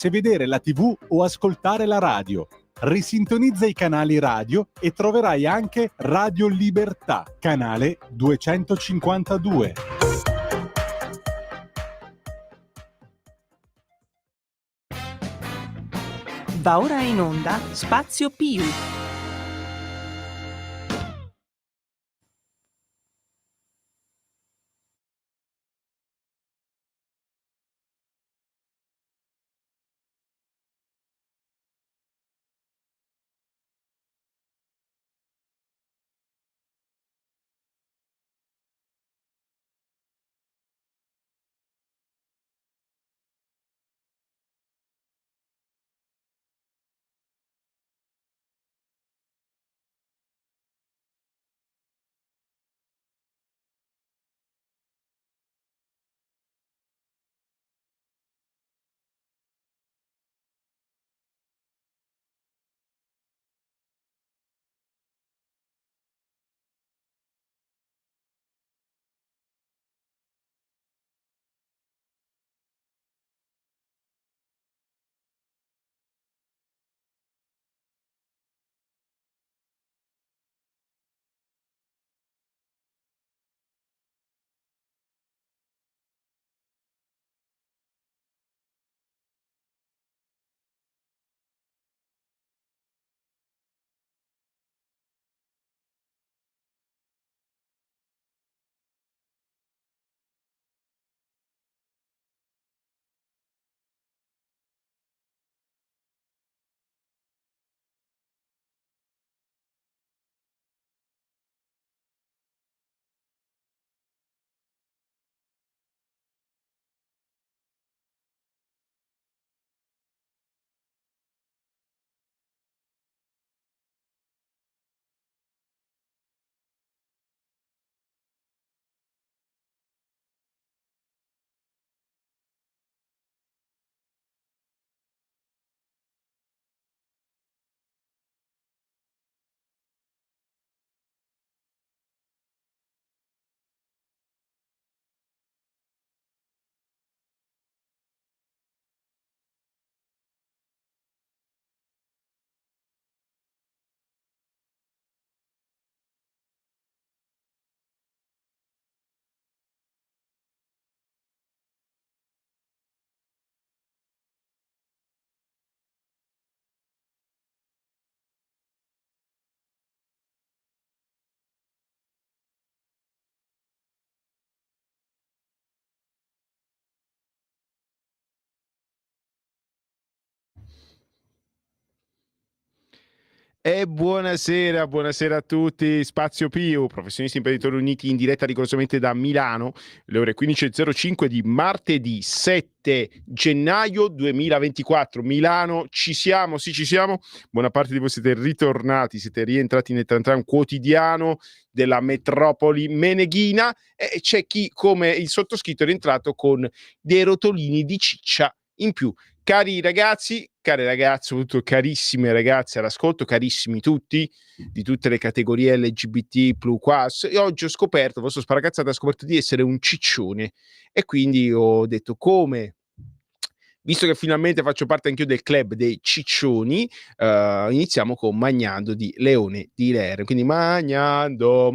se vedere la TV o ascoltare la radio. Risintonizza i canali radio e troverai anche Radio Libertà, canale 252. Va ora in onda Spazio Più. E buonasera a tutti. Spazio Più, professionisti imprenditori uniti in diretta rigorosamente da Milano, le ore 15.05 di martedì 7 gennaio 2024. Milano, ci siamo, sì ci siamo. Buona parte di voi siete ritornati, siete rientrati nel tran quotidiano della metropoli meneghina e c'è chi, come il sottoscritto, è rientrato con dei rotolini di ciccia in più. Cari ragazzi, care ragazze, soprattutto carissime ragazze all'ascolto, carissimi tutti, di tutte le categorie LGBT+, e oggi ho scoperto, il vostro Sparacazzata ha scoperto di essere un ciccione, e quindi ho detto come, visto che finalmente faccio parte anch'io del club dei ciccioni, iniziamo con Magnando di Leone di Ler. Quindi Magnando,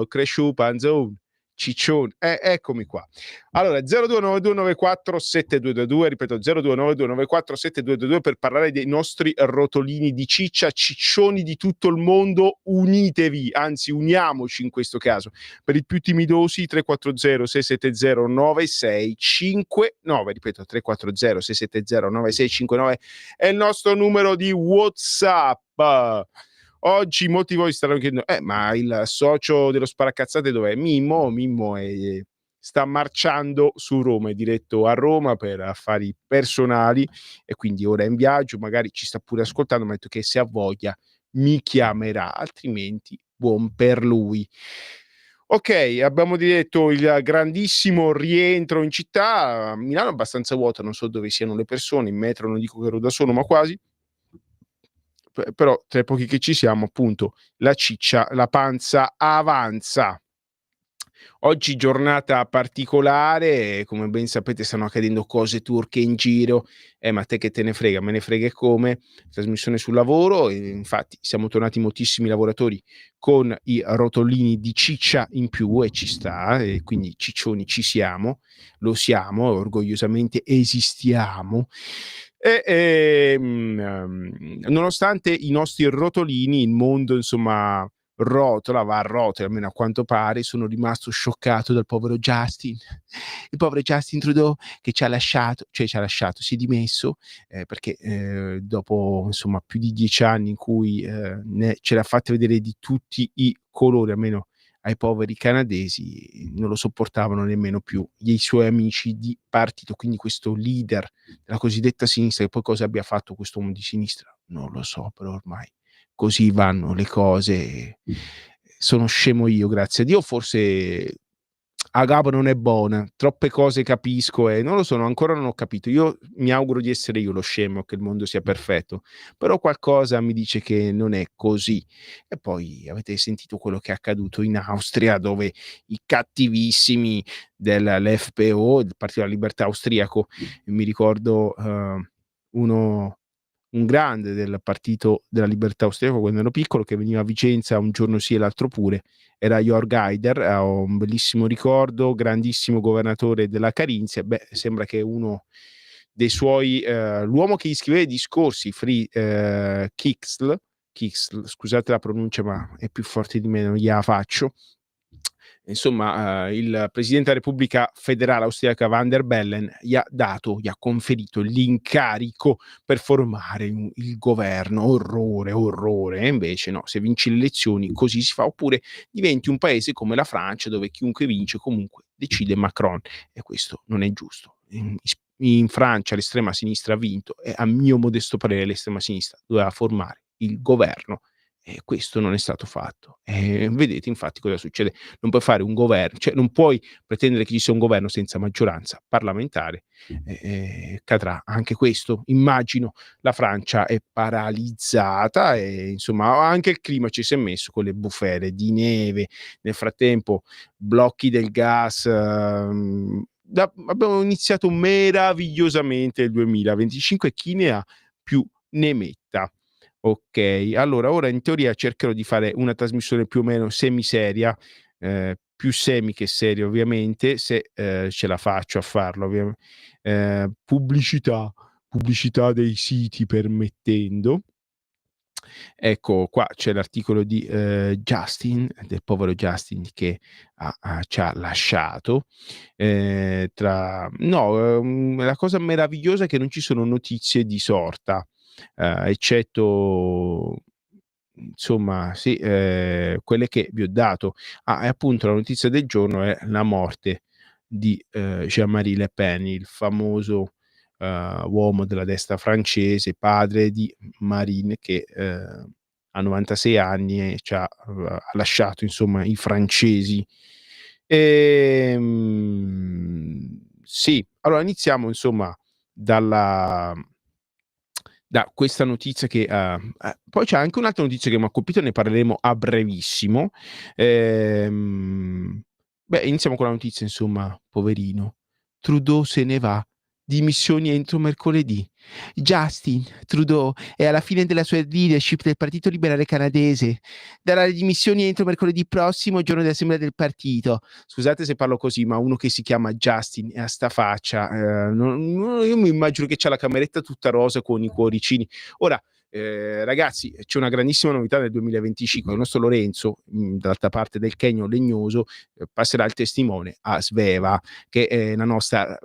cresciu panzone. Ciccione, eccomi qua. Allora 0292947222, ripeto 0292947222 per parlare dei nostri rotolini di ciccia, ciccioni di tutto il mondo, unitevi, anzi uniamoci in questo caso. Per i più timidosi 340 670 9659, ripeto 340 670 9659 è il nostro numero di WhatsApp. Oggi molti di voi staranno chiedendo, ma il socio dello Sparacazzate dov'è? Mimmo sta marciando su Roma, è diretto a Roma per affari personali e quindi ora è in viaggio, magari ci sta pure ascoltando, ma ha detto che se ha voglia mi chiamerà, altrimenti buon per lui. Ok, abbiamo detto il grandissimo rientro in città. Milano è abbastanza vuota, non so dove siano le persone, in metro non dico che ero da solo, ma quasi. Però tra i pochi che ci siamo, appunto, la ciccia, la panza avanza. Oggi giornata particolare, come ben sapete stanno accadendo cose turche in giro, ma te che te ne frega, me ne frega e come, trasmissione sul lavoro, e infatti siamo tornati moltissimi lavoratori con i rotolini di ciccia in più e ci sta, e quindi ciccioni ci siamo, lo siamo, orgogliosamente esistiamo. Nonostante i nostri rotolini, il mondo insomma rotola, va a rotoli almeno a quanto pare, sono rimasto scioccato dal povero Justin, il povero Justin Trudeau che ci ha lasciato, si è dimesso, perché dopo insomma più di 10 anni in cui ce l'ha fatta vedere di tutti i colori, almeno ai poveri canadesi, non lo sopportavano nemmeno più i suoi amici di partito, quindi questo leader della cosiddetta sinistra, che poi cosa abbia fatto questo uomo di sinistra non lo so, però ormai così vanno le cose. Sono scemo io, grazie a Dio, forse a capo non è buona, troppe cose capisco e non lo so, ancora non ho capito. Io mi auguro di essere io lo scemo, che il mondo sia perfetto, però qualcosa mi dice che non è così. E poi avete sentito quello che è accaduto in Austria, dove i cattivissimi dell'FPO, il Partito della Libertà austriaco, mi ricordo un grande del Partito della Libertà austriaco quando ero piccolo, che veniva a Vicenza un giorno sì e l'altro pure, era Jörg Haider, ho un bellissimo ricordo, grandissimo governatore della Carinzia. Sembra che uno dei suoi, l'uomo che gli scriveva i discorsi, Kixl, scusate la pronuncia ma è più forte di me, non gliela faccio. Insomma, il presidente della Repubblica Federale Austriaca Van der Bellen gli ha conferito l'incarico per formare il governo. Orrore. E invece no, se vinci le elezioni così si fa, oppure diventi un paese come la Francia, dove chiunque vince comunque decide Macron, e questo non è giusto. In Francia l'estrema sinistra ha vinto e a mio modesto parere l'estrema sinistra doveva formare il governo, e questo non è stato fatto. Vedete infatti cosa succede: non puoi fare un governo, cioè non puoi pretendere che ci sia un governo senza maggioranza parlamentare, cadrà anche questo. Immagino la Francia è paralizzata e insomma anche il clima ci si è messo con le bufere di neve, nel frattempo blocchi del gas, abbiamo iniziato meravigliosamente il 2025, chi ne ha più ne metta. Okay, allora ora in teoria cercherò di fare una trasmissione più o meno semiseria, più semi che seria ovviamente, se, ce la faccio a farlo pubblicità dei siti permettendo. Ecco qua c'è l'articolo di, Justin, del povero Justin che ci ha lasciato. La cosa meravigliosa è che non ci sono notizie di sorta, eccetto insomma sì, quelle che vi ho dato. E appunto la notizia del giorno è la morte di, Jean-Marie Le Pen, il famoso, uomo della destra francese, padre di Marine, che, a 96 anni e ha lasciato insomma i francesi. Sì, allora iniziamo insomma dalla da questa notizia che poi c'è anche un'altra notizia che m'ha colpito e ne parleremo a brevissimo. Iniziamo con la notizia insomma, poverino. Trudeau se ne va. Dimissioni entro mercoledì. Justin Trudeau è alla fine della sua leadership del Partito Liberale Canadese. Darà le dimissioni entro mercoledì prossimo, giorno dell'assemblea del partito. Scusate se parlo così, ma uno che si chiama Justin e ha sta faccia, io mi immagino che c'ha la cameretta tutta rosa con i cuoricini. Ora, ragazzi, c'è una grandissima novità nel 2025. Il nostro Lorenzo, dall'altra parte del Kenyon legnoso, passerà il testimone a Sveva, che è la nostra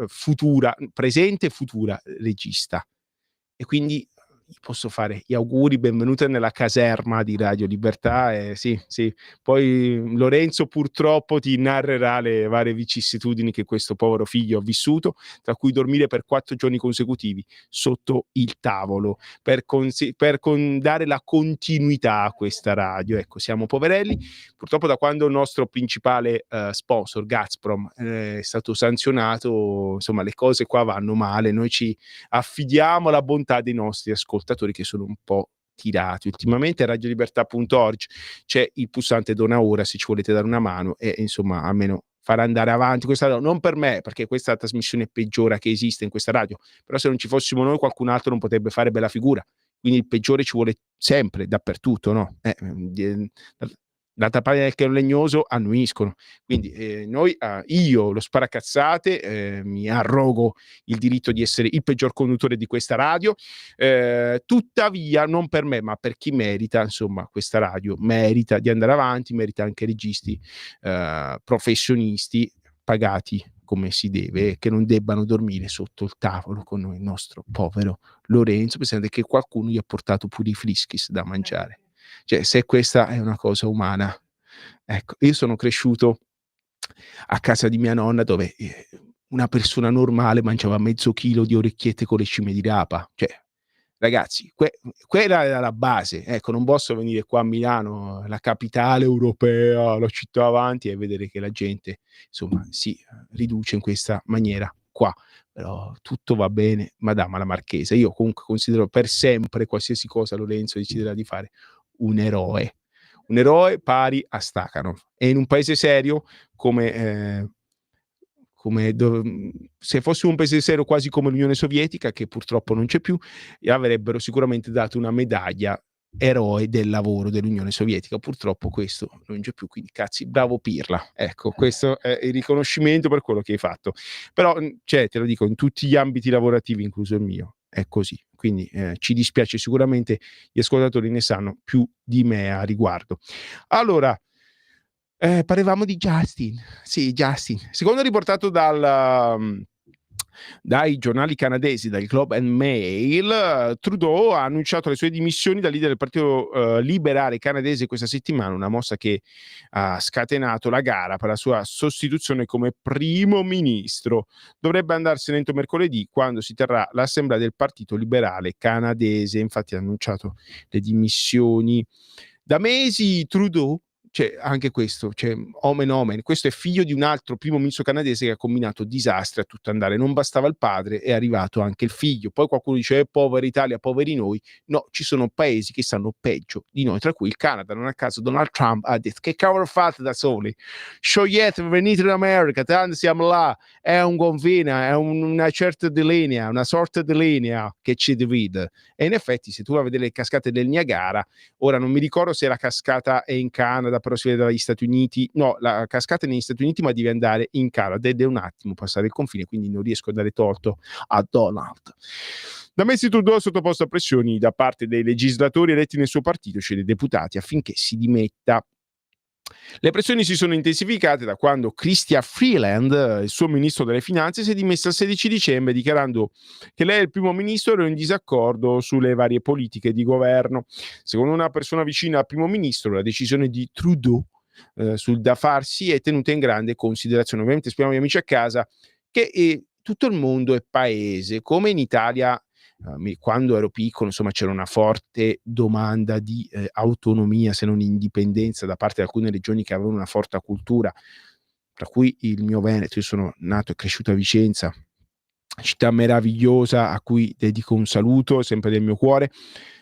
presente e futura regista. E quindi gli posso fare gli auguri, benvenuta nella caserma di Radio Libertà. Sì, poi Lorenzo purtroppo ti narrerà le varie vicissitudini che questo povero figlio ha vissuto, tra cui dormire per 4 giorni consecutivi sotto il tavolo per dare la continuità a questa radio. Ecco, siamo poverelli. Purtroppo da quando il nostro principale sponsor Gazprom è stato sanzionato, insomma le cose qua vanno male. Noi ci affidiamo alla bontà dei nostri ascoltatori, che sono un po' tirati ultimamente. radiolibertà.org c'è il pulsante dona ora se ci volete dare una mano e insomma almeno far andare avanti questa radio, non per me perché questa è la trasmissione peggiore che esiste in questa radio, però se non ci fossimo noi qualcun altro non potrebbe fare bella figura, quindi il peggiore ci vuole sempre, dappertutto, no? D'altra parte che è un legnoso annuiscono, quindi io lo sparacazzate mi arrogo il diritto di essere il peggior conduttore di questa radio, tuttavia non per me ma per chi merita, insomma questa radio merita di andare avanti, merita anche registi professionisti pagati come si deve, che non debbano dormire sotto il tavolo con noi, il nostro povero Lorenzo, pensate che qualcuno gli ha portato pure i friskis da mangiare. Cioè, se questa è una cosa umana, ecco, io sono cresciuto a casa di mia nonna dove una persona normale mangiava mezzo chilo di orecchiette con le cime di rapa, cioè ragazzi, quella era la base, ecco, non posso venire qua a Milano, la capitale europea, la città avanti, e vedere che la gente, insomma, si riduce in questa maniera qua. Però tutto va bene, madama la marchesa. Io comunque considero per sempre qualsiasi cosa Lorenzo deciderà di fare un eroe pari a Stakhanov. E in un paese serio come se fosse un paese serio quasi come l'Unione Sovietica, che purtroppo non c'è più, avrebbero sicuramente dato una medaglia eroe del lavoro dell'Unione Sovietica. Purtroppo questo non c'è più, quindi cazzi, bravo Pirla, ecco, questo è il riconoscimento per quello che hai fatto. Però cioè, te lo dico, in tutti gli ambiti lavorativi, incluso il mio, è così, quindi ci dispiace, sicuramente gli ascoltatori ne sanno più di me a riguardo. Allora, parlavamo di Justin. Sì, Justin. Secondo riportato dai giornali canadesi, dal Globe and Mail, Trudeau ha annunciato le sue dimissioni da leader del Partito Liberale canadese questa settimana, una mossa che ha scatenato la gara per la sua sostituzione come primo ministro. Dovrebbe andarsene entro mercoledì, quando si terrà l'assemblea del Partito Liberale canadese. Infatti ha annunciato le dimissioni. Da mesi Trudeau, cioè anche questo, cioè omen, questo è figlio di un altro primo ministro canadese che ha combinato disastri a tutto andare, non bastava il padre, è arrivato anche il figlio. Poi qualcuno dice povera Italia, poveri noi. No, ci sono paesi che stanno peggio di noi, tra cui il Canada. Non a caso Donald Trump ha detto: che cavolo fate da soli, sciogliete, venite in America, tanto siamo là, è un confine, è una certa di linea, una sorta di linea che ci divide. E in effetti se tu vai a vedere le cascate del Niagara, ora non mi ricordo se la cascata è in Canada, però si vede dagli Stati Uniti. No, la cascata è negli Stati Uniti, ma devi andare in Canada ed è un attimo passare il confine, quindi non riesco a dare torto a Donald. Da mesi Trudeau è sottoposto a pressioni da parte dei legislatori eletti nel suo partito, cioè dei deputati, affinché si dimetta. Le pressioni si sono intensificate da quando Chrystia Freeland, il suo ministro delle finanze, si è dimessa il 16 dicembre dichiarando che lei e il primo ministro erano in disaccordo sulle varie politiche di governo. Secondo una persona vicina al primo ministro, la decisione di Trudeau sul da farsi è tenuta in grande considerazione. Ovviamente spieghiamo agli amici a casa che tutto il mondo è paese, come in Italia. Quando ero piccolo, insomma, c'era una forte domanda di autonomia, se non indipendenza, da parte di alcune regioni che avevano una forte cultura, tra cui il mio Veneto. Io sono nato e cresciuto a Vicenza, città meravigliosa a cui dedico un saluto sempre del mio cuore,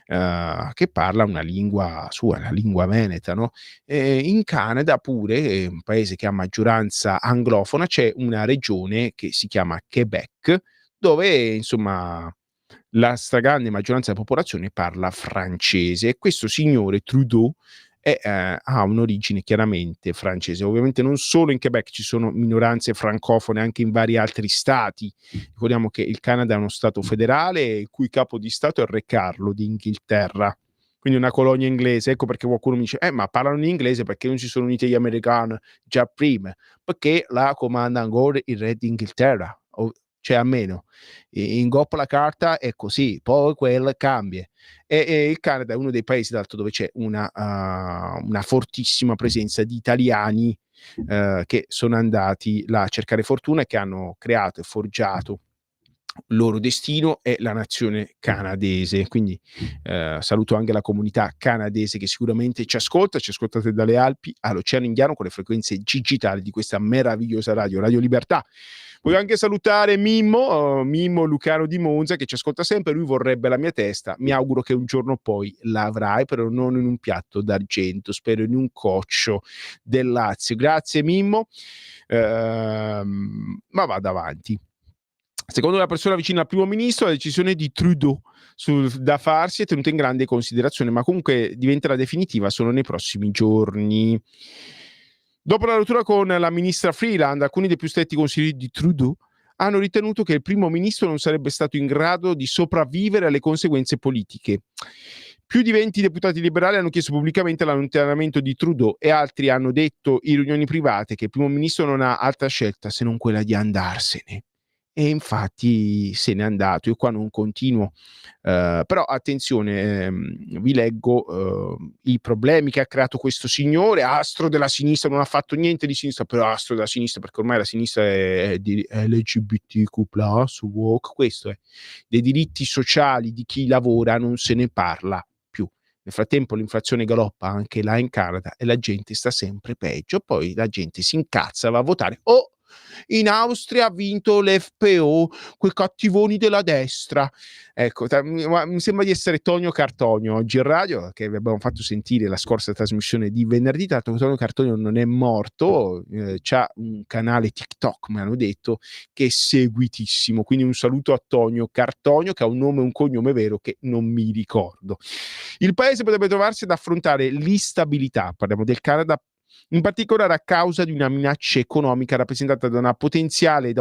che parla una lingua sua, la lingua veneta, no? In Canada pure, un paese che ha maggioranza anglofona, c'è una regione che si chiama Quebec, dove insomma la stragrande maggioranza della popolazione parla francese, e questo signore Trudeau ha un'origine chiaramente francese. Ovviamente non solo in Quebec ci sono minoranze francofone, anche in vari altri stati. Ricordiamo che il Canada è uno stato federale, il cui capo di stato è il re Carlo di Inghilterra, quindi una colonia inglese. Ecco perché qualcuno mi dice ma parlano in inglese perché non si sono uniti gli americani già prima, perché là comanda ancora il re d'Inghilterra, cioè almeno in goppa la carta è così, poi quella cambia. E il Canada è uno dei paesi d'altro dove c'è una fortissima presenza di italiani che sono andati là a cercare fortuna e che hanno creato e forgiato il loro destino e la nazione canadese. Quindi saluto anche la comunità canadese che sicuramente ci ascoltate dalle Alpi all'Oceano Indiano con le frequenze digitali di questa meravigliosa Radio Libertà. Voglio anche salutare Mimmo Lucano di Monza, che ci ascolta sempre. Lui vorrebbe la mia testa, mi auguro che un giorno poi l'avrai, però non in un piatto d'argento, spero in un coccio del Lazio. Grazie Mimmo, ma vado avanti. Secondo la persona vicina al primo ministro, la decisione di Trudeau da farsi è tenuta in grande considerazione, ma comunque diventerà definitiva solo nei prossimi giorni. Dopo la rottura con la ministra Freeland, alcuni dei più stretti consiglieri di Trudeau hanno ritenuto che il primo ministro non sarebbe stato in grado di sopravvivere alle conseguenze politiche. Più di 20 deputati liberali hanno chiesto pubblicamente l'allontanamento di Trudeau e altri hanno detto in riunioni private che il primo ministro non ha altra scelta se non quella di andarsene. E infatti se n'è andato. Io qua non continuo, però attenzione, vi leggo i problemi che ha creato questo signore, astro della sinistra, non ha fatto niente di sinistra, però astro della sinistra, perché ormai la sinistra è di LGBTQ+, woke, questo è, dei diritti sociali di chi lavora non se ne parla più. Nel frattempo l'inflazione galoppa anche là in Canada e la gente sta sempre peggio, poi la gente si incazza, va a votare. In Austria ha vinto l'FPO, quei cattivoni della destra. Ecco, mi sembra di essere Tonio Cartonio oggi in radio, che vi abbiamo fatto sentire la scorsa trasmissione di venerdì. Tanto Tonio Cartonio non è morto, c'ha un canale TikTok, mi hanno detto, che è seguitissimo. Quindi un saluto a Tonio Cartonio, che ha un nome e un cognome vero che non mi ricordo. Il paese potrebbe trovarsi ad affrontare l'instabilità, parliamo del Canada, in particolare a causa di una minaccia economica rappresentata da un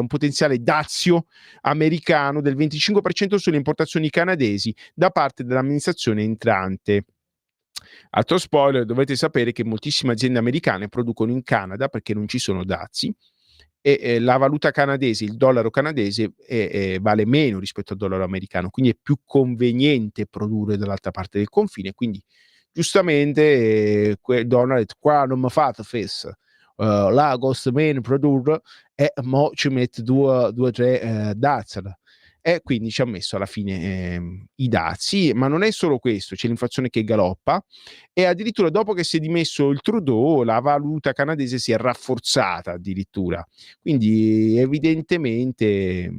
potenziale dazio americano del 25% sulle importazioni canadesi da parte dell'amministrazione entrante. Altro spoiler, dovete sapere che moltissime aziende americane producono in Canada perché non ci sono dazi e la valuta canadese, il dollaro canadese vale meno rispetto al dollaro americano, quindi è più conveniente produrre dall'altra parte del confine, quindi giustamente Donald ha detto qua non mi fate fessa, là costa meno produrre e mo ci mette due o tre dazi e quindi ci ha messo alla fine i dazi, ma non è solo questo, c'è l'inflazione che galoppa e addirittura dopo che si è dimesso il Trudeau la valuta canadese si è rafforzata addirittura, quindi evidentemente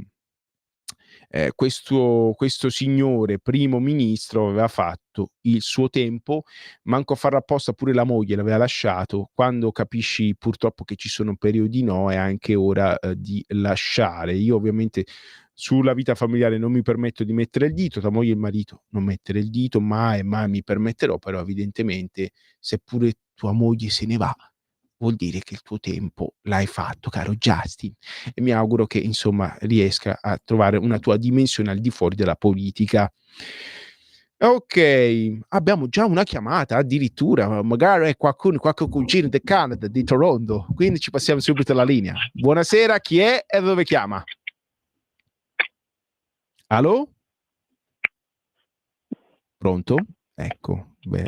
questo signore primo ministro aveva fatto il suo tempo, manco a farlo apposta, pure la moglie l'aveva lasciato. Quando capisci purtroppo che ci sono periodi no, è anche ora di lasciare. Io ovviamente sulla vita familiare non mi permetto di mettere il dito, tua moglie e il marito non mettere il dito, mai mi permetterò, però evidentemente se pure tua moglie se ne va vuol dire che il tuo tempo l'hai fatto, caro Justin, e mi auguro che insomma riesca a trovare una tua dimensione al di fuori della politica. Ok, abbiamo già una chiamata addirittura, magari è qualche cugino del Canada, di Toronto, quindi ci passiamo subito alla linea. Buonasera, chi è e dove chiama? Allo? Pronto? Ecco, beh.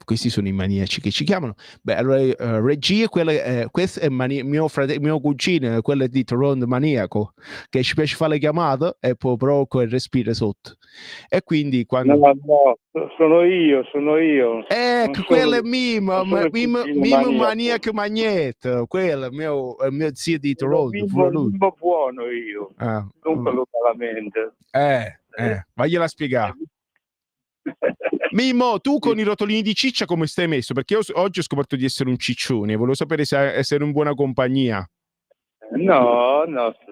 Questi sono i maniaci che ci chiamano. Beh, allora regia, questo è mio cugino, quello di Toronto maniaco, che ci piace fare le chiamate e poi provoca e respira sotto. E quindi quando... No, sono io. Ecco, quello è Mimo maniaco magneto, quello è mio zio di Toronto. Bimbo buono io, non quello malamente. Vagliela spiegare. Mimmo, tu con i rotolini di ciccia come stai messo? Perché io oggi ho scoperto di essere un ciccione, volevo sapere se essere in buona compagnia. No,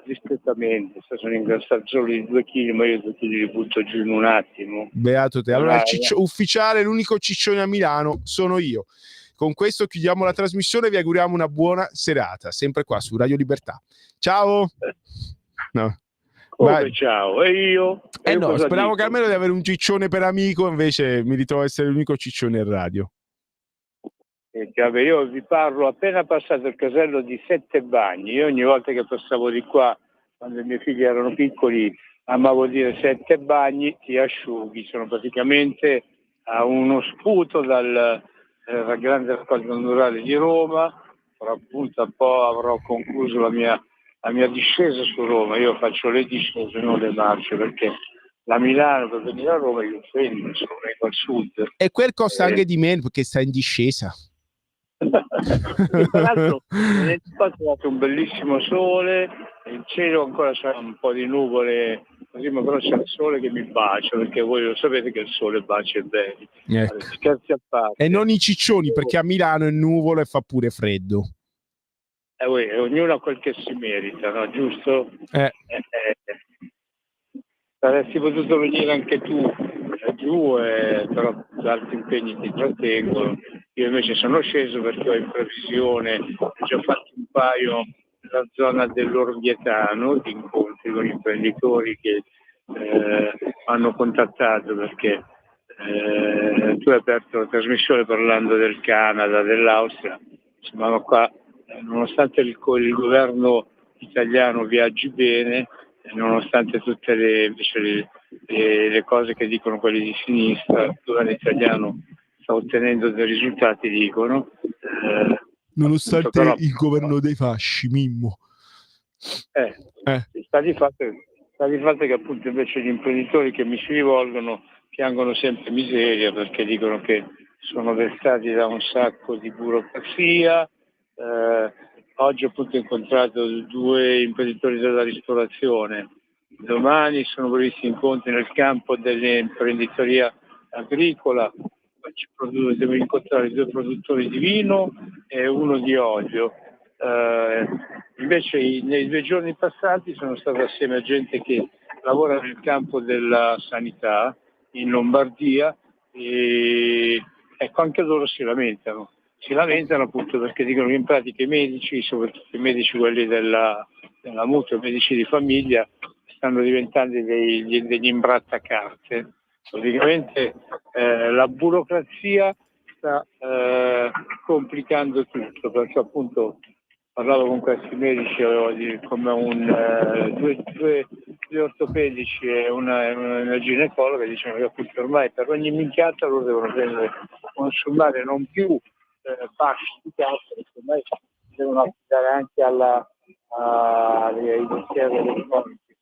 discretamente, sono ingrassato solo di 2 kg, ma io 2 kg li butto giù in un attimo. Beato te. Allora ufficiale, l'unico ciccione a Milano sono io. Con questo chiudiamo la trasmissione e vi auguriamo una buona serata, sempre qua su Radio Libertà. Ciao! No. Come ciao? E io? No, speravo che almeno di avere un ciccione per amico, invece mi ritrovo a essere l'unico ciccione in radio. Io vi parlo appena passato il casello di 7 bagni. Io ogni volta che passavo di qua, quando i miei figli erano piccoli, amavo dire 7 bagni, ti asciughi. Sono praticamente a uno sputo dal grande raccolta naturale di Roma. Però appunto un po' avrò concluso la mia discesa su Roma. Io faccio le discese, non le marce, perché da Milano per venire a Roma io scendo, sono vengo al sud. E quel costa anche di meno perché sta in discesa. E tra l'altro nel è stato un bellissimo sole, il cielo ancora c'è un po' di nuvole, così, ma però c'è il sole che mi bacia, perché voi lo sapete che il sole bacia bene. Ecco. Scherzi a parte. E non i ciccioni, perché a Milano è nuvolo e fa pure freddo. Ognuno ha quel che si merita, no? Giusto? Saresti potuto venire anche tu giù, però altri impegni ti trattengono. Io invece sono sceso perché ho in previsione, ho già fatto un paio nella zona dell'Orvietano di incontri con imprenditori che hanno contattato perché tu hai aperto la trasmissione parlando del Canada, dell'Austria, insomma, ma qua nonostante il governo italiano viaggi bene, nonostante tutte le cose che dicono quelli di sinistra, il governo italiano sta ottenendo dei risultati, dicono. Nonostante però, il governo dei fasci, Mimmo. Sta di fatto che appunto invece gli imprenditori che mi si rivolgono piangono sempre miseria perché dicono che sono vessati da un sacco di burocrazia. Oggi appunto ho incontrato 2 imprenditori della ristorazione, domani sono previsti incontri nel campo dell'imprenditoria agricola, devo incontrare 2 produttori di vino e uno di olio. Invece nei 2 giorni passati sono stato assieme a gente che lavora nel campo della sanità in Lombardia e ecco, anche loro si lamentano appunto perché dicono che in pratica i medici, soprattutto i medici quelli della mutua, i medici di famiglia, stanno diventando degli imbrattacarte. Praticamente la burocrazia sta complicando tutto, perché appunto parlavo con questi medici come due ortopedici e una ginecologa, dicevano che appunto ormai per ogni minchiata loro devono consumare non più fasci di cassa, perché ormai devono affidare anche ai mestieri elettronici.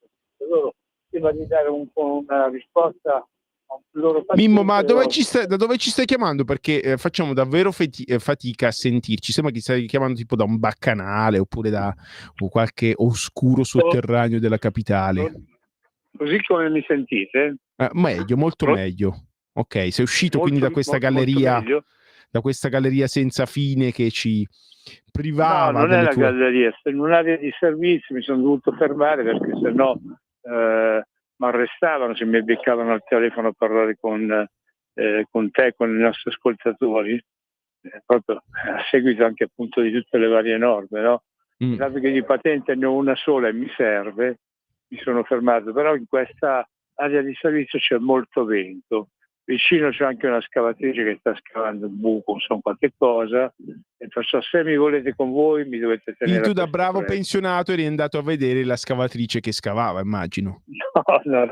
Loro, prima di dare una risposta a un loro paziente... Mimmo, ma da dove ci stai chiamando? Perché facciamo davvero fatica a sentirci. Sembra che stai chiamando tipo da un baccanale oppure da qualche oscuro sotterraneo della capitale. Così come mi sentite? Meglio, molto meglio. Ok, sei uscito quindi da questa galleria, da questa galleria senza fine che ci privava. No, non è la galleria, è in un'area di servizio, mi sono dovuto fermare perché sennò mi arrestavano se mi beccavano al telefono a parlare con te, con i nostri ascoltatori, proprio a seguito anche appunto di tutte le varie norme, no? Dato che di patente ne ho una sola e mi serve, mi sono fermato, però in questa area di servizio c'è molto vento. Vicino c'è anche una scavatrice che sta scavando un buco, insomma qualche cosa, e perciò se mi volete con voi mi dovete tenere. Quindi tu da bravo pensionato eri andato a vedere la scavatrice che scavava, immagino. No,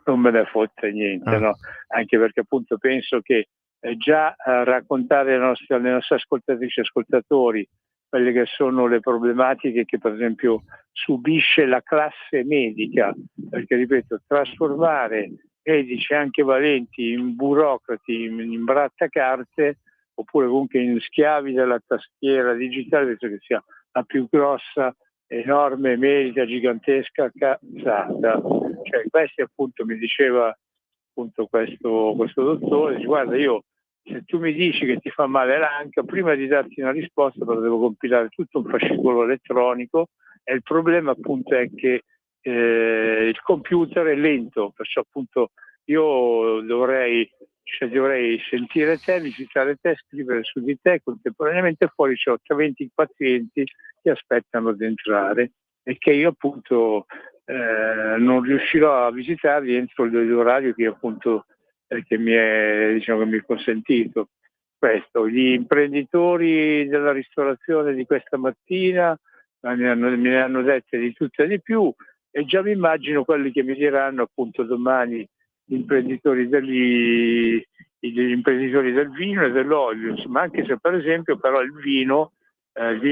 non me ne fotte niente, no? Anche perché appunto penso che già raccontare alle nostre ascoltatrici e ascoltatori quelle che sono le problematiche che per esempio subisce la classe medica, perché ripeto, trasformare medici anche valenti in burocrati, in imbrattacarte, oppure comunque in schiavi della tastiera digitale, penso che sia la più grossa, enorme, medica, gigantesca cazzata. Cioè, questi appunto mi diceva appunto questo dottore, dice, guarda, io se tu mi dici che ti fa male l'anca, prima di darti una risposta però devo compilare tutto un fascicolo elettronico e il problema appunto è che il computer è lento, perciò appunto io dovrei sentire te, visitare te, scrivere su di te, contemporaneamente fuori c'ho 20 pazienti che aspettano ad entrare e che io appunto non riuscirò a visitarli entro l'orario che appunto che mi è consentito. Questo, gli imprenditori della ristorazione di questa mattina me ne hanno dette di tutto e di più e già mi immagino quelli che mi diranno appunto domani gli imprenditori del vino e dell'olio, insomma, anche se per esempio però il vino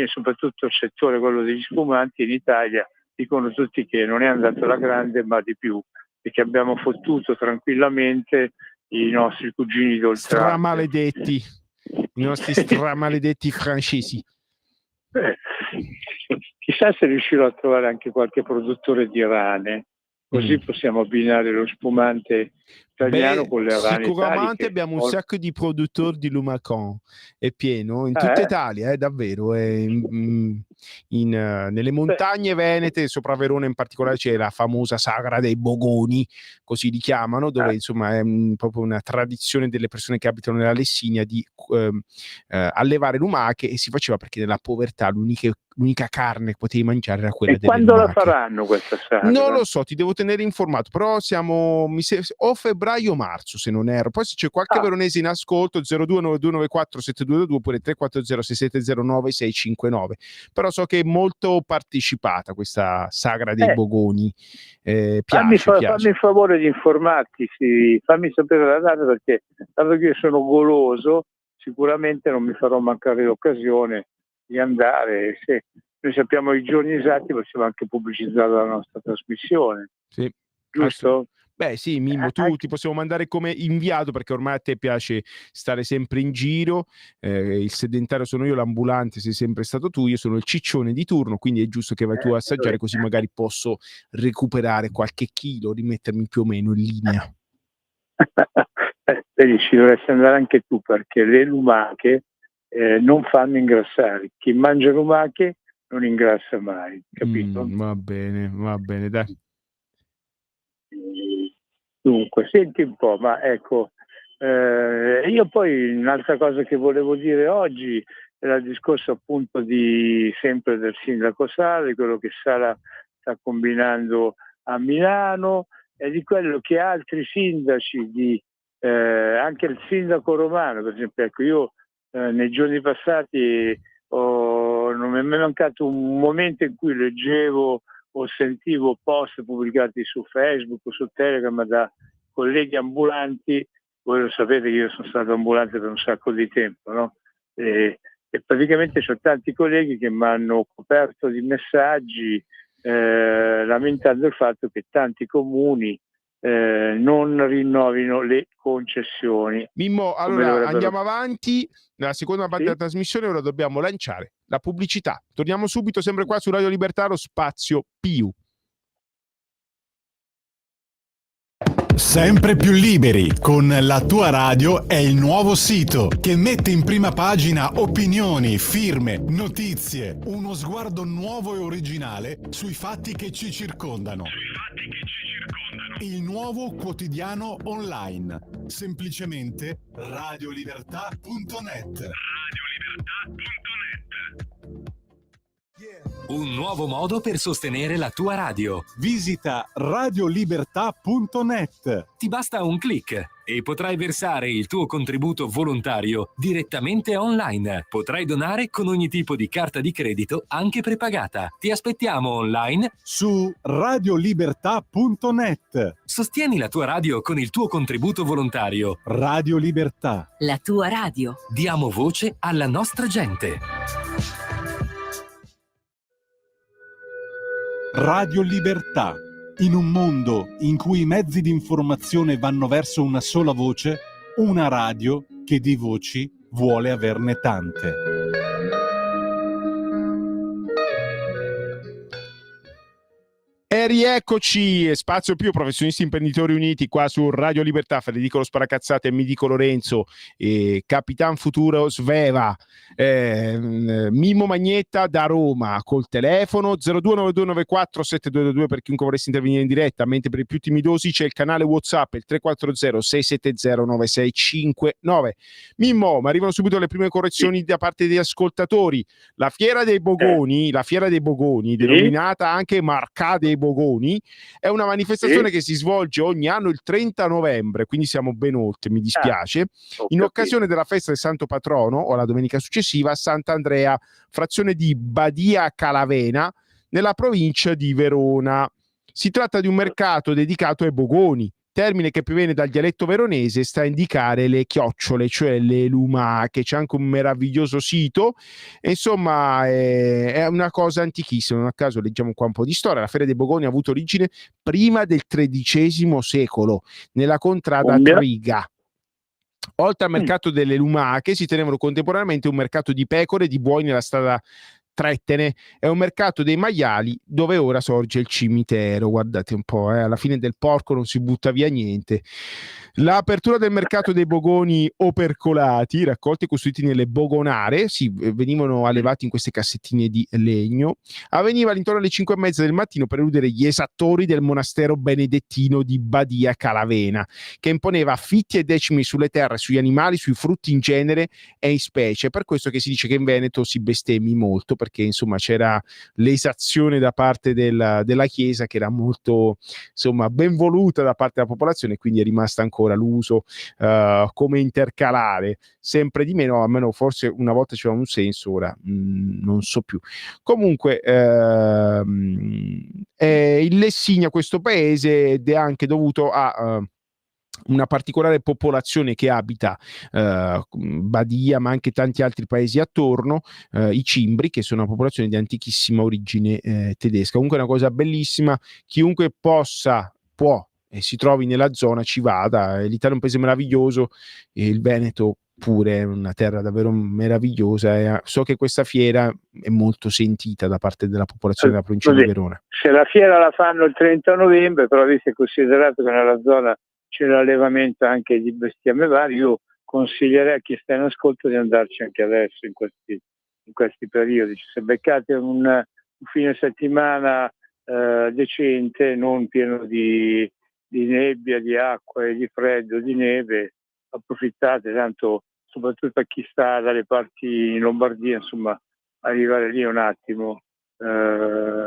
soprattutto il settore quello degli spumanti in Italia dicono tutti che non è andato alla grande ma di più e che abbiamo fottuto tranquillamente i nostri cugini d'oltralpe. Maledetti. i nostri stramaledetti francesi. Chissà se riuscirò a trovare anche qualche produttore di rane, così possiamo abbinare lo spumante italiano con le rane. Sicuramente abbiamo un sacco di produttori di Lumacan, è pieno in tutta Italia, davvero. Nelle montagne venete, sopra Verona in particolare, c'è la famosa Sagra dei Bogoni, così li chiamano, dove insomma è proprio una tradizione delle persone che abitano nella Lessinia di allevare lumache, e si faceva perché nella povertà l'unica carne che potevi mangiare era quella delle lumache. E quando la faranno questa sagra? Non lo so, ti devo tenere informato, però siamo o febbraio-marzo se non erro. Poi se c'è qualche veronese in ascolto, 0292947222 oppure 340-670-9659. Però so che è molto partecipata questa Sagra dei Bogoni. Fammi il favore di informarti, fammi sapere la data, perché dato che io sono goloso sicuramente non mi farò mancare l'occasione di andare. Se noi sappiamo i giorni esatti possiamo anche pubblicizzare la nostra trasmissione. Sì. Giusto? Beh sì, Mimmo, ti possiamo mandare come inviato, perché ormai a te piace stare sempre in giro, il sedentario sono io, l'ambulante sei sempre stato tu, io sono il ciccione di turno, quindi è giusto che vai tu a assaggiare, così magari posso recuperare qualche chilo, rimettermi più o meno in linea. Ci dovresti andare anche tu, perché le lumache non fanno ingrassare. Chi mangia lumache non ingrassa mai, capito? Va bene, dai. Dunque, senti un po', ma ecco, io poi un'altra cosa che volevo dire oggi era il discorso appunto sempre del sindaco Sala, di quello che Sala sta combinando a Milano e di quello che altri sindaci, anche il sindaco romano, per esempio, ecco, io nei giorni passati non mi è mai mancato un momento in cui leggevo o sentivo post pubblicati su Facebook o su Telegram da colleghi ambulanti. Voi lo sapete che io sono stato ambulante per un sacco di tempo, no? E praticamente c'ho tanti colleghi che mi hanno coperto di messaggi lamentando il fatto che tanti comuni non rinnovino le concessioni. Mimmo, allora andiamo avanti. Nella seconda parte della trasmissione ora dobbiamo lanciare la pubblicità. Torniamo subito, sempre qua su Radio Libertà, lo spazio Più. Sempre più liberi con La Tua Radio è il nuovo sito che mette in prima pagina opinioni, firme, notizie, uno sguardo nuovo e originale sui fatti che ci circondano. Il nuovo quotidiano online, semplicemente radiolibertà.net. Un nuovo modo per sostenere la tua radio. Visita radiolibertà.net. Ti basta un click e potrai versare il tuo contributo volontario direttamente online. Potrai donare con ogni tipo di carta di credito, anche prepagata. Ti aspettiamo online su radiolibertà.net. Sostieni la tua radio con il tuo contributo volontario. Radio Libertà. La tua radio. Diamo voce alla nostra gente. Radio Libertà. In un mondo in cui i mezzi di informazione vanno verso una sola voce, una radio che di voci vuole averne tante. E rieccoci, Spazio Più, professionisti imprenditori uniti qua su Radio Libertà. Federico Lo Sparacazzate, Midico Lorenzo, Capitan Futuro Sveva, Mimmo Magnetta da Roma col telefono 0292947222 per chiunque volesse intervenire in diretta, mentre per i più timidosi c'è il canale WhatsApp, il 340-670-9659. Mimmo, ma arrivano subito le prime correzioni da parte degli ascoltatori. La Fiera dei Bogoni, denominata anche Marcà dei Bogoni, è una manifestazione che si svolge ogni anno il 30 novembre, quindi siamo ben oltre, mi dispiace, in occasione della festa del Santo Patrono o la domenica successiva a Sant'Andrea, frazione di Badia Calavena, nella provincia di Verona. Si tratta di un mercato dedicato ai bogoni, termine che proviene dal dialetto veronese, sta a indicare le chiocciole, cioè le lumache. C'è anche un meraviglioso sito, e insomma è una cosa antichissima. Non a caso leggiamo qua un po' di storia. La Fiera dei Bogoni ha avuto origine prima del XIII secolo nella contrada Triga. Oltre al mercato delle lumache si tenevano contemporaneamente un mercato di pecore e di buoi nella strada Trettene e un mercato dei maiali dove ora sorge il cimitero. Guardate un po', alla fine del porco non si butta via niente. L'apertura del mercato dei bogoni opercolati, raccolti e costruiti nelle bogonare, venivano allevati in queste cassettine di legno, avveniva all'intorno alle 5:30 del mattino per eludere gli esattori del monastero benedettino di Badia Calavena, che imponeva affitti e decimi sulle terre, sugli animali, sui frutti in genere e in specie. È per questo che si dice che in Veneto si bestemmi molto, perché insomma c'era l'esazione da parte della Chiesa che era molto insomma ben voluta da parte della popolazione, quindi è rimasta ancora l'uso come intercalare, sempre di meno, almeno forse una volta c'era un senso, ora non so più. Comunque il Lessigna, questo paese, ed è anche dovuto a una particolare popolazione che abita Badia, ma anche tanti altri paesi attorno, i Cimbri, che sono una popolazione di antichissima origine tedesca. Comunque è una cosa bellissima, chiunque può e si trovi nella zona ci vada. L'Italia è un paese meraviglioso e il Veneto pure è una terra davvero meravigliosa, e so che questa fiera è molto sentita da parte della popolazione della provincia di Verona. Se la fiera la fanno il 30 novembre, però visto e considerato che nella zona c'è l'allevamento anche di bestiame vari, io consiglierei a chi sta in ascolto di andarci anche adesso in questi periodi. Se beccate un fine settimana decente, non pieno di nebbia, di acqua e di freddo, di neve, approfittate, tanto soprattutto a chi sta dalle parti in Lombardia, insomma, arrivare lì un attimo.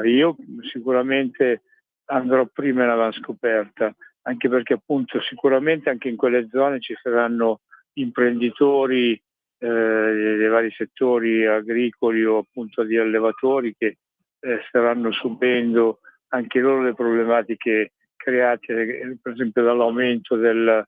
Io sicuramente andrò prima in avanscoperta, anche perché appunto sicuramente anche in quelle zone ci saranno imprenditori dei vari settori agricoli o appunto di allevatori che staranno subendo anche loro le problematiche create per esempio dall'aumento della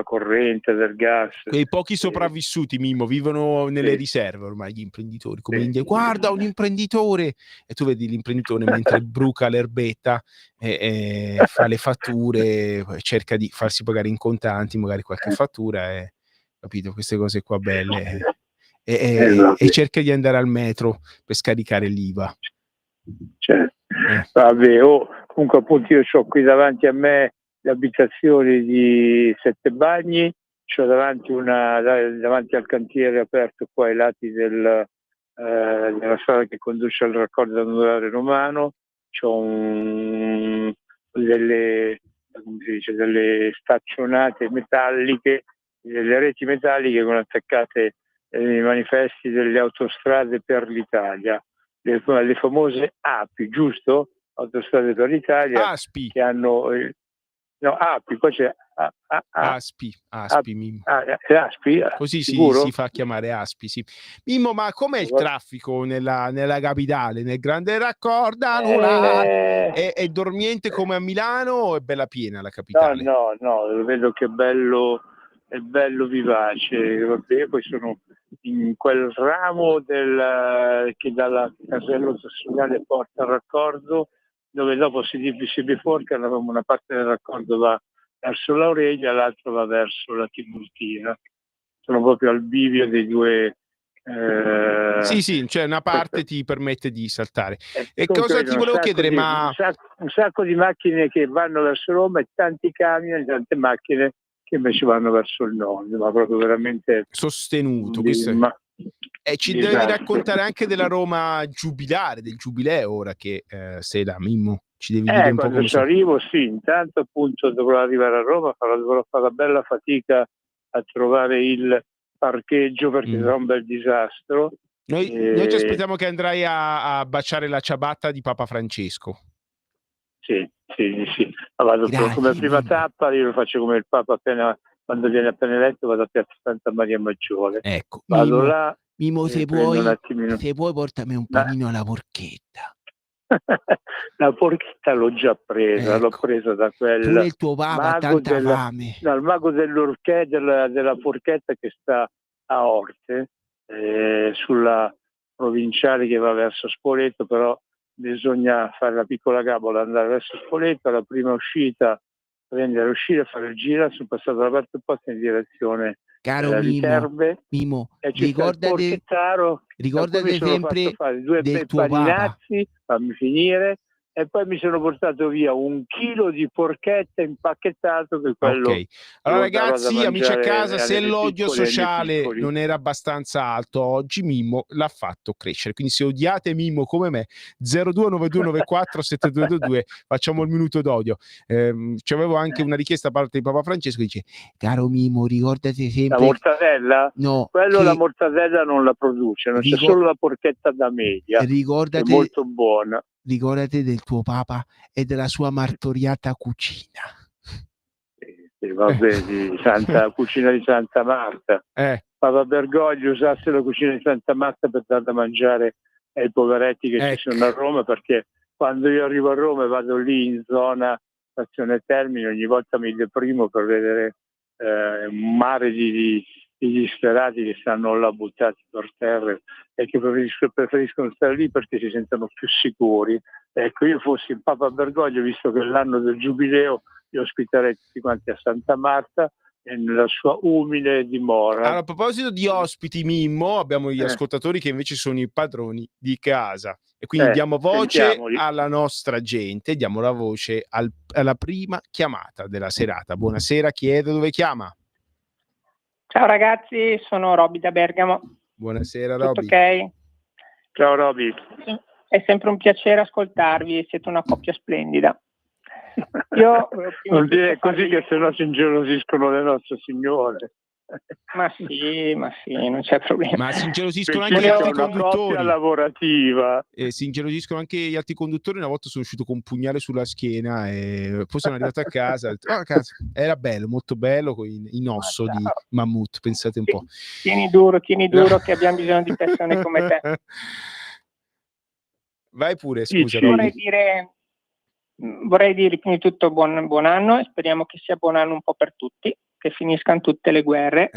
corrente, del gas. Quei pochi sopravvissuti, Mimmo, vivono nelle riserve ormai gli imprenditori, come in India. Guarda un imprenditore, e tu vedi l'imprenditore mentre bruca l'erbetta e fa le fatture, cerca di farsi pagare in contanti magari qualche fattura, capito, queste cose qua belle, e cerca di andare al metro per scaricare l'IVA. Vabbè, comunque appunto io ho qui davanti a me le abitazioni di Settebagni, c'ho davanti al cantiere aperto qua ai lati della strada che conduce al raccordo anulare romano, c'ho delle staccionate metalliche, delle reti metalliche con attaccate i manifesti delle autostrade per l'Italia, le famose API, giusto? Autostrade per l'Italia, ASPI. Che hanno API, poi c'è ASPI, Mimmo. ASPI, così sicuro? si fa chiamare ASPI, sì. Mimmo, ma com'è il traffico nella capitale, nel grande raccordo anulare? È dormiente come a Milano o è bella piena la capitale? No, vedo che è bello vivace. Vabbè, poi sono in quel ramo che dalla casello Sassugnale porta al raccordo, dove dopo si biforca, una parte del raccordo va verso l'Aurelia, l'altro va verso la Tiburtina. Sono proprio al bivio dei due. Sì, cioè una parte ti permette di saltare. E cosa ti volevo chiedere? Un sacco di macchine che vanno verso Roma e tanti camion, tante macchine che invece vanno verso il nord, ma proprio veramente sostenuto. Ci disastro. devi raccontare anche della Roma giubilare, del giubileo, ora che sei là, Mimmo. Ci devi dire un po' come ci arrivo, sì, intanto appunto dovrò arrivare a Roma, dovrò fare la bella fatica a trovare il parcheggio perché sarà un bel disastro. Noi ci aspettiamo che andrai a baciare la ciabatta di Papa Francesco. Sì. Vado come prima tappa, io lo faccio come il Papa quando viene appena eletto, vado a Piazza Santa Maria Maggiore. Ecco, vado là. Mimmo, se vuoi portami un panino alla porchetta. La porchetta l'ho già presa, l'ho presa da quel pure il tuo papà ha tanta fame. Il mago della porchetta che sta a Orte, sulla provinciale che va verso Spoleto, però bisogna fare la piccola gabola, andare verso Spoleto, la prima uscita prendere, uscire a fare il giro, sono passato dalla parte opposta in direzione Caro Viterbe, Mimo, e c'è stato il ricordate porchettaro, e poi mi sempre sono fatto fare 2 del tuo papa. paninazzi, fammi finire, e poi mi sono portato via 1 chilo di porchetta impacchettato, che quello Ok, allora lo darò da ragazzi, amici a mangiare casa, se alle l'odio piccole e ai sociale piccoli. non era abbastanza alto oggi, Mimmo l'ha fatto crescere. Quindi se odiate Mimmo come me, 0292947222, facciamo il minuto d'odio. C'avevo anche una richiesta da parte di Papa Francesco, dice: caro Mimmo, ricordati La sempre mortadella? no, Quello che la mortadella non la produce, non c'è Ricor- solo la porchetta da media, che è ricordate, molto buona. ricordate del tuo papa e della sua martoriata cucina. Vabbè, di Santa Cucina di Santa Marta. Papa Bergoglio usasse la cucina di Santa Marta per dar da mangiare ai poveretti che ci sono a Roma, perché quando io arrivo a Roma e vado lì in zona Stazione Termini, ogni volta mi deprimo per vedere un mare di disperati che stanno là buttati per terra e che preferiscono stare lì perché si sentono più sicuri. Ecco, io fossi il Papa Bergoglio, visto che è l'anno del Giubileo, io ospiterei tutti quanti a Santa Marta e nella sua umile dimora. Allora, a proposito di ospiti, Mimmo, abbiamo gli ascoltatori che invece sono i padroni di casa e quindi diamo voce sentiamoli. alla nostra gente, diamo la voce alla prima chiamata della serata. Buonasera, chi è, da dove chiama? Ciao ragazzi, sono Robby da Bergamo. Buonasera Tutto Robby. ok? Ciao Robby. È sempre un piacere ascoltarvi, siete una coppia splendida. Io non dire così che sennò si ingelosiscono le nostre signore. Ma sì, non c'è problema. Ma si ingelosiscono perché anche gli altri una conduttori. coppia lavorativa. Si ingelosiscono anche gli altri conduttori. Una volta sono uscito con un pugnale sulla schiena e poi sono arrivato a casa. Ho detto, cazzo, era bello, molto bello, in osso di mammut, pensate un po'. Tieni duro, che abbiamo bisogno di persone come te. Vai pure, scusa. Vorrei dire prima di tutto buon anno e speriamo che sia buon anno un po' per tutti, che finiscano tutte le guerre.